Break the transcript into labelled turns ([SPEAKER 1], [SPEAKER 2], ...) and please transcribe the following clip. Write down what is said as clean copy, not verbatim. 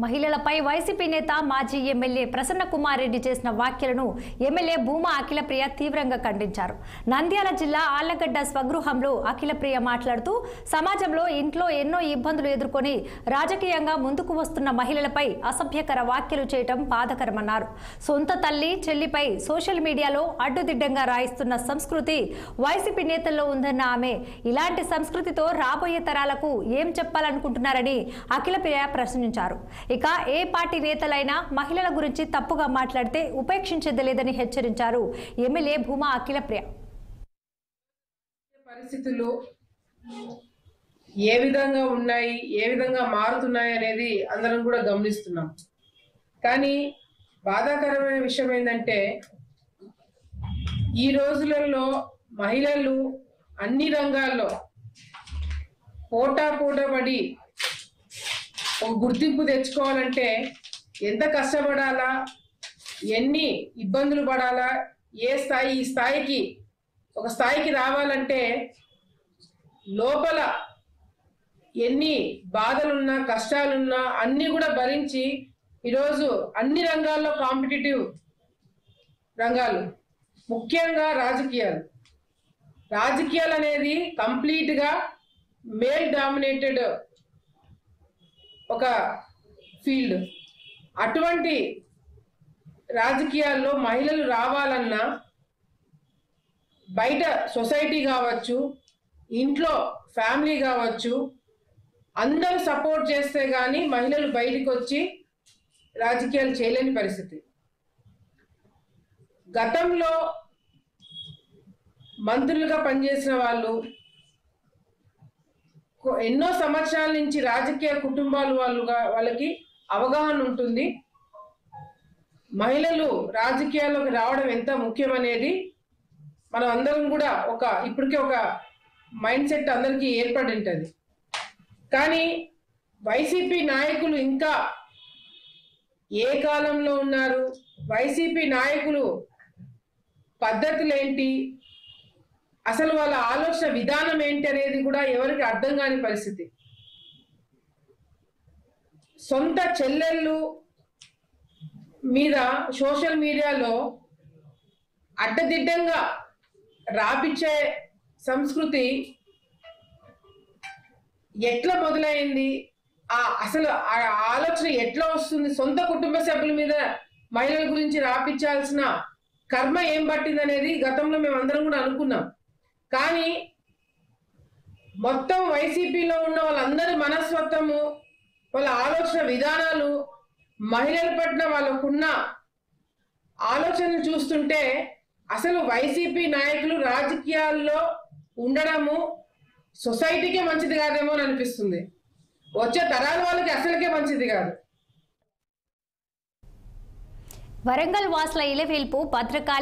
[SPEAKER 1] మహిళలపై వైసీపీ నేత మాజీ ఎమ్మెల్యే ప్రసన్న కుమార్ రెడ్డి చేసిన వ్యాఖ్యలను ఎమ్మెల్యే భూమా అఖిలప్రియ తీవ్రంగా ఖండించారు. నంద్యాల జిల్లా ఆళ్లగడ్డ స్వగృహంలో అఖిలప్రియ మాట్లాడుతూ సమాజంలో ఇంట్లో ఎన్నో ఇబ్బందులు ఎదుర్కొని రాజకీయంగా ముందుకు వస్తున్న మహిళలపై అసభ్యకర వ్యాఖ్యలు చేయడం బాధకరమన్నారు. సొంత తల్లి చెల్లిపై సోషల్ మీడియాలో అడ్డుదిడ్డంగా రాయిస్తున్న సంస్కృతి వైసీపీ నేతల్లో ఉందన్న ఆమె ఇలాంటి సంస్కృతితో రాబోయే తరాలకు ఏం చెప్పాలనుకుంటున్నారని అఖిలప్రియ ప్రశ్నించారు. ఇక ఏ పార్టీ నేతలైనా మహిళల గురించి తప్పుగా మాట్లాడితే ఉపేక్షించేది లేదని హెచ్చరించారు ఎమ్మెల్యే భూమా అఖిలప్రియ.
[SPEAKER 2] పరిస్థితులు ఏ విధంగా ఉన్నాయి, ఏ విధంగా మారుతున్నాయి అనేది అందరం కూడా గమనిస్తున్నాం. కానీ బాధాకరమైన విషయం ఏంటంటే ఈ రోజులలో మహిళలు అన్ని రంగాల్లో పోటాపడి ఒక గుర్తింపు తెచ్చుకోవాలంటే ఎంత కష్టపడాలా, ఎన్ని ఇబ్బందులు పడాలా, ఈ స్థాయికి ఒక స్థాయికి రావాలంటే లోపల ఎన్ని బాధలున్నా కష్టాలున్నా అన్నీ కూడా భరించి ఈరోజు అన్ని రంగాల్లో కాంపిటేటివ్ రంగాలు, ముఖ్యంగా రాజకీయాలు అనేది కంప్లీట్గా మేల్ డామినేటెడ్ ఒక ఫీల్డ్. అటువంటి రాజకీయాల్లో మహిళలు రావాలన్నా బయట సొసైటీ కావచ్చు, ఇంట్లో ఫ్యామిలీ కావచ్చు, అందరూ సపోర్ట్ చేస్తే కానీ మహిళలు బయటికి వచ్చి రాజకీయాలు చేయలేని పరిస్థితి. గతంలో మంత్రులుగా పనిచేసిన వాళ్ళు ఎన్నో సంవత్సరాల నుంచి రాజకీయ కుటుంబాలు వాళ్ళకి అవగాహన ఉంటుంది. మహిళలు రాజకీయాల్లోకి రావడం ఎంత ముఖ్యమనేది మనం అందరం కూడా ఇప్పటికే ఒక మైండ్ సెట్ అందరికీ ఏర్పడి ఉంటుంది. కానీ వైసీపీ నాయకులు ఇంకా ఏ కాలంలో ఉన్నారు, వైసీపీ నాయకులు పద్ధతులు ఏంటి, అసలు వాళ్ళ ఆలోచన విధానం ఏంటి అనేది కూడా ఎవరికి అర్థం కాని పరిస్థితి. సొంత చెల్లెళ్ళు మీద సోషల్ మీడియాలో అడ్డదిడ్డంగా రాపిచ్చే సంస్కృతి ఎట్లా మొదలైంది, అసలు ఆ ఆలోచన ఎట్లా వస్తుంది, సొంత కుటుంబ సభ్యుల మీద మహిళల గురించి రాపించాల్సిన కర్మ ఏం పట్టింది అనేది గతంలో మేమందరం కూడా అనుకున్నాం. కానీ మొత్తం వైసీపీలో ఉన్న వాళ్ళందరి మనస్తత్వము, వాళ్ళ ఆలోచన విధానాలు, మహిళల పట్ల వాళ్ళకున్న ఆలోచనలు చూస్తుంటే అసలు వైసీపీ నాయకులు రాజకీయాల్లో ఉండడము సొసైటీకే మంచిది కాదేమో అని అనిపిస్తుంది. వచ్చే తరాల వాళ్ళకి అసలుకే మంచిది కాదు.
[SPEAKER 1] వరంగల్ వాసుల ఇలవేల్పు భద్రకాళి